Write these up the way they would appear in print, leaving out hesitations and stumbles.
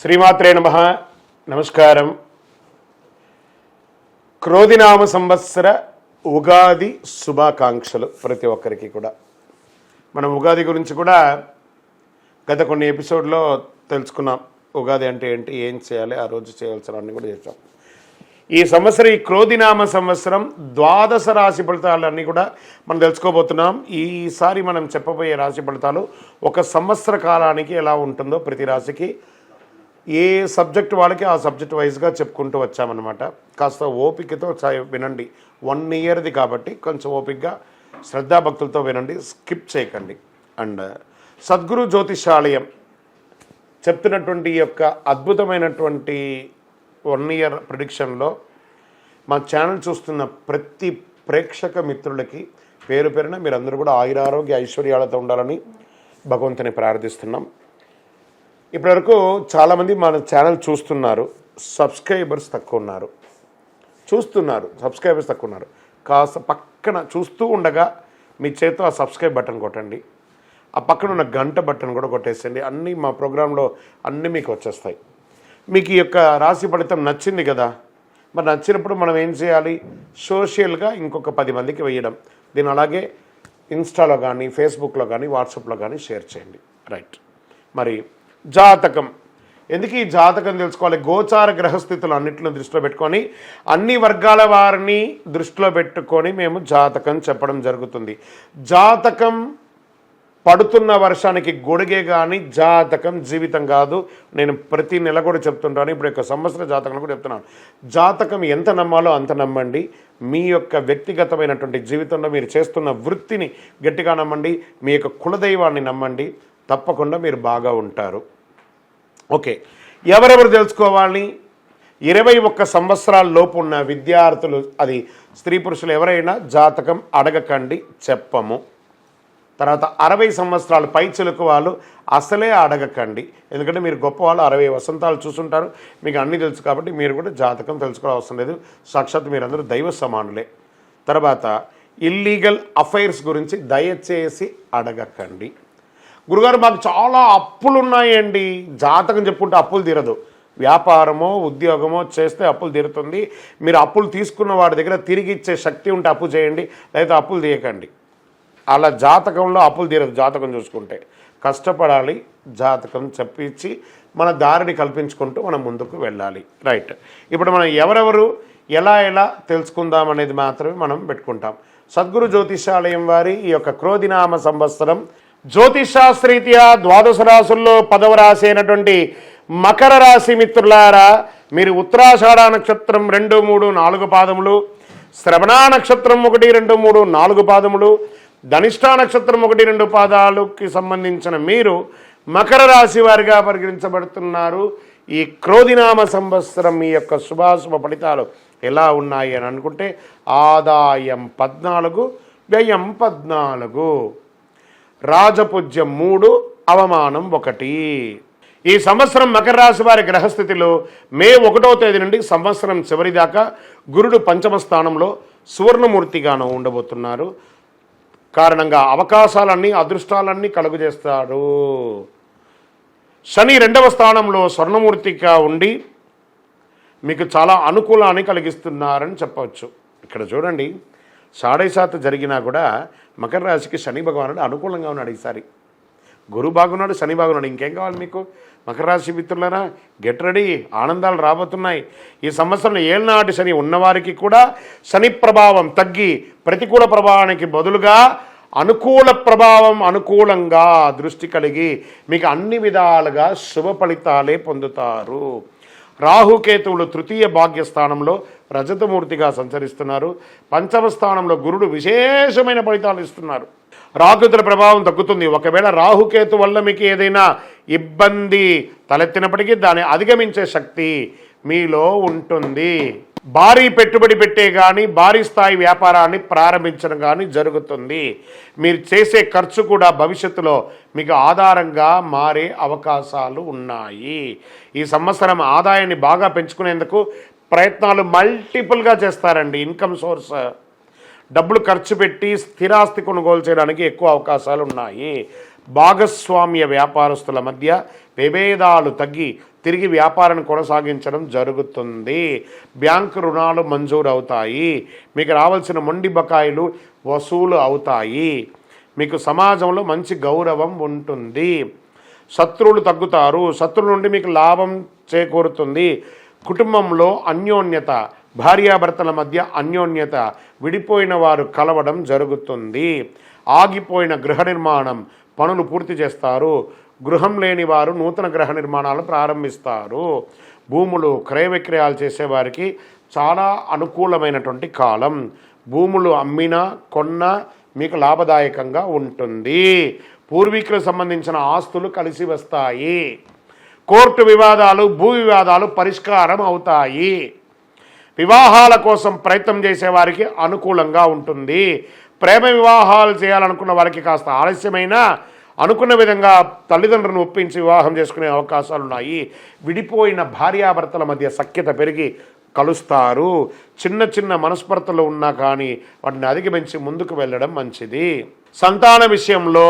శ్రీమాత్రే నమః. నమస్కారం. క్రోధినామ సంవత్సర ఉగాది శుభాకాంక్షలు ప్రతి ఒక్కరికి కూడా. మనం ఉగాది గురించి కూడా గత కొన్ని ఎపిసోడ్లో తెలుసుకున్నాం. ఉగాది అంటే ఏంటి, ఏం చేయాలి, ఆ రోజు చేయవలసినవన్నీ కూడా చేసాం. ఈ సంవత్సరం, ఈ క్రోధినామ సంవత్సరం ద్వాదశ రాశి ఫలితాలన్నీ కూడా మనం తెలుసుకోబోతున్నాం. ఈసారి మనం చెప్పబోయే రాశి ఫలితాలు ఒక సంవత్సర కాలానికి ఎలా ఉంటుందో, ప్రతి రాశికి ఏ సబ్జెక్ట్ వాళ్ళకి ఆ సబ్జెక్ట్ వైజ్గా చెప్పుకుంటూ వచ్చామన్నమాట. కాస్త ఓపికతో వినండి. 1 ఇయర్ది కాబట్టి కొంచెం ఓపికగా శ్రద్ధాభక్తులతో వినండి, స్కిప్ చేయకండి. అండ్ సద్గురు జ్యోతిషాలయం చెప్తున్నటువంటి ఈ యొక్క అద్భుతమైనటువంటి 1 ఇయర్ ప్రిడిక్షన్లో మా ఛానల్ చూస్తున్న ప్రతి ప్రేక్షక మిత్రులకి పేరు పేరున మీరందరూ కూడా ఆయురారోగ్య ఐశ్వర్యాలతో ఉండాలని భగవంతుని ప్రార్థిస్తున్నాం. ఇప్పటివరకు చాలామంది మన ఛానల్ చూస్తున్నారు, సబ్స్క్రైబర్స్ తక్కువ ఉన్నారు. సబ్స్క్రైబర్స్ తక్కువ ఉన్నారు. కాస్త పక్కన చూస్తూ ఉండగా మీ చేతితో ఆ సబ్స్క్రైబ్ బటన్ కొట్టండి. ఆ పక్కన ఉన్న గంట బటన్ కూడా కొట్టేసండి. అన్నీ మా ప్రోగ్రాంలో అన్నీ మీకు వచ్చేస్తాయి. మీకు ఈ యొక్క రాశి ఫలితం నచ్చింది కదా, మరి నచ్చినప్పుడు మనం ఏం చేయాలి? సోషల్గా ఇంకొక 10 మందికి వేయడం. దీన్ని అలాగే ఇన్స్టాలో కానీ, ఫేస్బుక్లో కానీ, వాట్సాప్లో కానీ షేర్ చేయండి. రైట్. మరి జాతకం ఎందుకు ఈ జాతకం తెలుసుకోవాలి? గోచార గ్రహస్థితులు అన్నింటిని దృష్టిలో పెట్టుకొని, అన్ని వర్గాల వారిని దృష్టిలో పెట్టుకొని మేము జాతకం చెప్పడం జరుగుతుంది. జాతకం పడుతున్న వర్షానికి గొడుగే కానీ జాతకం జీవితం కాదు. నేను ప్రతి నెల కూడా చెప్తుంటాను, ఇప్పుడు యొక్క సంవత్సర జాతకం కూడా చెప్తున్నాను. జాతకం ఎంత నమ్మాలో అంత నమ్మండి. మీ యొక్క వ్యక్తిగతమైనటువంటి జీవితంలో మీరు చేస్తున్న వృత్తిని గట్టిగా నమ్మండి. మీ యొక్క కులదైవాన్ని నమ్మండి. తప్పకుండా మీరు బాగా ఉంటారు. ఓకే, ఎవరెవరు తెలుసుకోవాలి? 21 సంవత్సరాల లోపు ఉన్న విద్యార్థులు, అది స్త్రీ పురుషులు ఎవరైనా జాతకం అడగకండి, చెప్పము. తర్వాత 60 సంవత్సరాలు పైచిలుకు వాళ్ళు అసలే అడగకండి. ఎందుకంటే మీరు గొప్పవాళ్ళు, 60 వసంతాలు చూసుంటారు, మీకు అన్నీ తెలుసు కాబట్టి మీరు కూడా జాతకం తెలుసుకోవాల్సిన అవసరం లేదు. సాక్షాత్ మీరందరూ దైవ సమానులే. తర్వాత ఇల్లీగల్ అఫైర్స్ గురించి దయచేసి అడగకండి. గురుగారు మాకు చాలా అప్పులు ఉన్నాయండి. జాతకం చెప్పుకుంటే అప్పులు తీరదు. వ్యాపారమో ఉద్యోగమో చేస్తే అప్పులు తీరుతుంది. మీరు అప్పులు తీసుకున్న వాడి దగ్గర తిరిగి ఇచ్చే శక్తి ఉంటే అప్పు చేయండి, లేదా అప్పులు తీయకండి. అలా జాతకంలో అప్పులు తీరదు. జాతకం చూసుకుంటే కష్టపడాలి. జాతకం చెప్పించి మన దారిని కల్పించుకుంటూ మనం ముందుకు వెళ్ళాలి. రైట్. ఇప్పుడు మనం ఎవరెవరు ఎలా తెలుసుకుందాం అనేది మాత్రమే మనం పెట్టుకుంటాం. సద్గురు జ్యోతిషాలయం వారి ఈ యొక్క క్రోధినామ సంవత్సరం జ్యోతిషాస్త్రరీత్యా ద్వాదశ రాశుల్లో 10వ రాశి అయినటువంటి మకర రాశి మిత్రులారా, మీరు ఉత్తరాషాఢ నక్షత్రం 2, 3, 4 పాదములు, శ్రవణ నక్షత్రం 1, 2, 3, 4 పాదములు, ధనిష్ఠా నక్షత్రం 1, 2 పాదాలకి సంబంధించిన మీరు మకర రాశి వారిగా పరిగణించబడుతున్నారు. ఈ క్రోధినామ సంవత్సరం మీ యొక్క శుభాశుభ ఫలితాలు ఎలా ఉన్నాయి అని అనుకుంటే, ఆదాయం 14, వ్యయం 14, రాజపూజ్యం 3, అవమానం 1. ఈ సంవత్సరం మకర రాశి వారి గ్రహస్థితిలో మే 1వ తేదీ నుండి సంవత్సరం చివరి దాకా గురుడు 5వ స్థానంలో సువర్ణమూర్తిగాను ఉండబోతున్నారు. కారణంగా అవకాశాలన్నీ, అదృష్టాలన్నీ కలుగజేస్తారు. శని 2వ స్థానంలో స్వర్ణమూర్తిగా ఉండి మీకు చాలా అనుకూలాన్ని కలిగిస్తున్నారని చెప్పవచ్చు. ఇక్కడ చూడండి, 7.5 జరిగినా కూడా మకర రాశికి శని భగవానుడు అనుకూలంగా ఉన్నాడు. ఈసారి గురు బాగున్నాడు, శని బాగున్నాడు. ఇంకేం కావాలి మీకు? మకర రాశి మిత్రులారా, గెట్ రెడీ. ఆనందాలు రాబోతున్నాయి. ఈ సంవత్సరం ఏళ్ళనాటి శని ఉన్నవారికి కూడా శని ప్రభావం తగ్గి ప్రతికూల ప్రభావానికి బదులుగా అనుకూల ప్రభావం, అనుకూలంగా దృష్టి కలిగి మీకు అన్ని విధాలుగా శుభ ఫలితాలే పొందుతారు. రాహుకేతువులు 3వ భాగ్యస్థానంలో రజతమూర్తిగా సంచరిస్తున్నారు. 5వ స్థానంలో గురుడు విశేషమైన ఫలితాలు ఇస్తున్నారు. రాహుకేతుల ప్రభావం తగ్గుతుంది. ఒకవేళ రాహుకేతు వల్ల మీకు ఏదైనా ఇబ్బంది తలెత్తినప్పటికీ దాన్ని అధిగమించే శక్తి మీలో ఉంటుంది. భారీ పెట్టుబడి పెట్టే కానీ, భారీ స్థాయి వ్యాపారాన్ని ప్రారంభించడం కానీ జరుగుతుంది. మీరు చేసే ఖర్చు కూడా భవిష్యత్తులో మీకు ఆధారంగా మారే అవకాశాలు ఉన్నాయి. ఈ సంవత్సరం ఆదాయాన్ని బాగా పెంచుకునేందుకు ప్రయత్నాలు మల్టిపుల్గా చేస్తారండి. ఇన్కమ్ సోర్స్, డబ్బులు ఖర్చు పెట్టి స్థిరాస్తి కొనుగోలు చేయడానికి ఎక్కువ అవకాశాలు ఉన్నాయి. భాగస్వామ్య వ్యాపారస్తుల మధ్య విభేదాలు తగ్గి తిరిగి వ్యాపారాన్ని కొనసాగించడం జరుగుతుంది. బ్యాంకు రుణాలు మంజూరు అవుతాయి. మీకు రావాల్సిన మొండి బకాయిలు వసూలు అవుతాయి. మీకు సమాజంలో మంచి గౌరవం ఉంటుంది. శత్రువులు తగ్గుతారు. శత్రువుల నుండి మీకు లాభం చేకూరుతుంది. కుటుంబంలో అన్యోన్యత, భార్యాభర్తల మధ్య అన్యోన్యత, విడిపోయిన వారు కలవడం జరుగుతుంది. ఆగిపోయిన గృహ నిర్మాణం పనులు పూర్తి చేస్తారు. గృహం లేని వారు నూతన గృహ నిర్మాణాలు ప్రారంభిస్తారు. భూములు క్రయ విక్రయాలు చేసేవారికి చాలా అనుకూలమైనటువంటి కాలం. భూములు అమ్మినా కొన్నా మీకు లాభదాయకంగా ఉంటుంది. పూర్వీకులకు సంబంధించిన ఆస్తులు కలిసి వస్తాయి. కోర్టు వివాదాలు, భూ వివాదాలు పరిష్కారం అవుతాయి. వివాహాల కోసం ప్రయత్నం చేసేవారికి అనుకూలంగా ఉంటుంది. ప్రేమ వివాహాలు చేయాలనుకున్న వారికి కాస్త ఆలస్యమైన అనుకున్న విధంగా తల్లిదండ్రులను ఒప్పించి వివాహం చేసుకునే అవకాశాలు ఉన్నాయి. విడిపోయిన భార్యాభర్తల మధ్య సఖ్యత పెరిగి కలుస్తారు. చిన్న చిన్న మనస్పర్ధలు ఉన్నా కానీ వాటిని అధిగమించి ముందుకు వెళ్ళడం మంచిది. సంతాన విషయంలో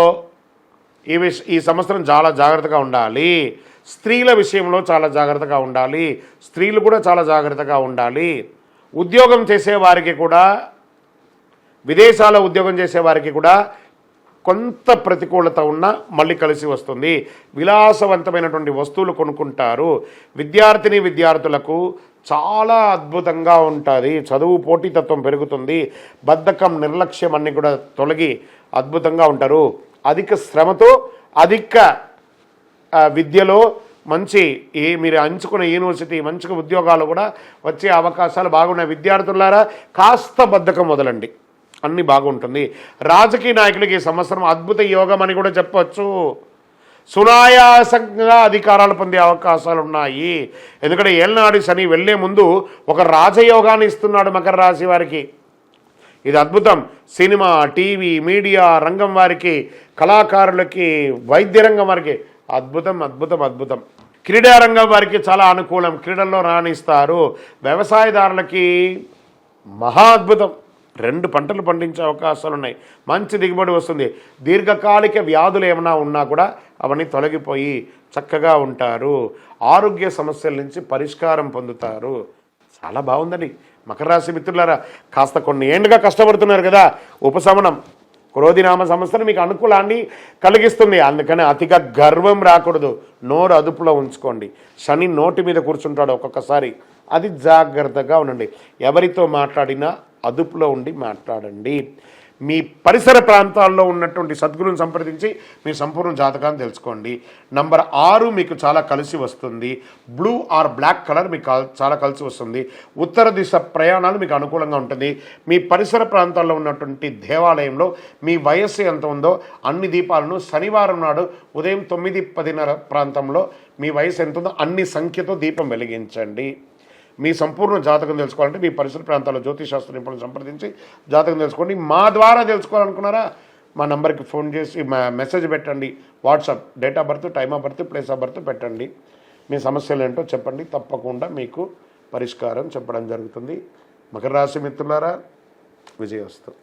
ఈ సంవత్సరం చాలా జాగ్రత్తగా ఉండాలి. స్త్రీల విషయంలో చాలా జాగ్రత్తగా ఉండాలి. స్త్రీలు కూడా చాలా జాగ్రత్తగా ఉండాలి. ఉద్యోగం చేసేవారికి కూడా, విదేశాల్లో ఉద్యోగం చేసేవారికి కూడా కొంత ప్రతికూలత ఉన్నా మళ్ళీ కలిసి వస్తుంది. విలాసవంతమైనటువంటి వస్తువులు కొనుక్కుంటారు. విద్యార్థులకు చాలా అద్భుతంగా ఉంటుంది. చదువు పోటీతత్వం పెరుగుతుంది. బద్ధకం, నిర్లక్ష్యం అన్నీ కూడా తొలగి అద్భుతంగా ఉంటారు. అధిక శ్రమతో అధిక విద్యలో మంచి మీరు ఎంచుకున్న యూనివర్సిటీ మంచిగా ఉద్యోగాలు కూడా వచ్చే అవకాశాలు బాగున్నాయి. విద్యార్థులారా కాస్త బద్ధకం వదలండి, అన్నీ బాగుంటుంది. రాజకీయ నాయకులకి ఈ సంవత్సరం అద్భుత యోగం అని కూడా చెప్పవచ్చు. సునాయాసంగా అధికారాలు పొందే అవకాశాలు ఉన్నాయి. ఎందుకంటే ఏళ్ళనాడు శని వెళ్లే ముందు ఒక రాజయోగాన్ని ఇస్తున్నాడు మకర రాశి వారికి. ఇది అద్భుతం. సినిమా, టీవీ, మీడియా రంగం వారికి, కళాకారులకి, వైద్య రంగం వారికి అద్భుతం అద్భుతం అద్భుతం. క్రీడారంగం వారికి చాలా అనుకూలం. క్రీడల్లో రాణిస్తారు. వ్యవసాయదారులకి మహా అద్భుతం. 2 పంటలు పండించే అవకాశాలు ఉన్నాయి. మంచి దిగుబడి వస్తుంది. దీర్ఘకాలిక వ్యాధులు ఏమైనా ఉన్నా కూడా అవన్నీ తొలగిపోయి చక్కగా ఉంటారు. ఆరోగ్య సమస్యల నుంచి పరిష్కారం పొందుతారు. చాలా బాగుందండి. మకర రాశి మిత్రులారా, కాస్త కొన్ని ఏళ్ళుగా కష్టపడుతున్నారు కదా, ఉపశమనం. క్రోధినామ సంవత్సరం మీకు అనుకూలాన్ని కలిగిస్తుంది. అందుకని అతిగా గర్వం రాకూడదు. నోరు అదుపులో ఉంచుకోండి. శని నోటి మీద కూర్చుంటాడు ఒక్కొక్కసారి. అది జాగ్రత్తగా ఉండండి. ఎవరితో మాట్లాడినా అదుపులో ఉండి మాట్లాడండి. మీ పరిసర ప్రాంతాల్లో ఉన్నటువంటి సద్గురుని సంప్రదించి మీ సంపూర్ణ జాతకాన్ని తెలుసుకోండి. నంబర్ 6 మీకు చాలా కలిసి వస్తుంది. బ్లూ ఆర్ బ్లాక్ కలర్ మీకు చాలా కలిసి వస్తుంది. ఉత్తర దిశ ప్రయాణాలు మీకు అనుకూలంగా ఉంటుంది. మీ పరిసర ప్రాంతాల్లో ఉన్నటువంటి దేవాలయంలో మీ వయస్సు ఎంత ఉందో అన్ని దీపాలను శనివారం నాడు ఉదయం 9:10 ప్రాంతంలో మీ వయసు ఎంత ఉందో అన్ని సంఖ్యతో దీపం వెలిగించండి. మీ సంపూర్ణ జాతకం తెలుసుకోవాలంటే మీ పరిసర ప్రాంతాల్లో జ్యోతిశాస్త్ర నిపుణులను సంప్రదించి జాతకం తెలుసుకోండి. మా ద్వారా తెలుసుకోవాలనుకున్నారా మా నంబర్కి ఫోన్ చేసి మెసేజ్ పెట్టండి. WhatsApp date of birth, time of birth, place of birth పెట్టండి. మీ సమస్యలు ఏంటో చెప్పండి. తప్పకుండా మీకు పరిష్కారం చెప్పడం జరుగుతుంది. మకర రాశి మిత్రులారా, విజయవస్తు.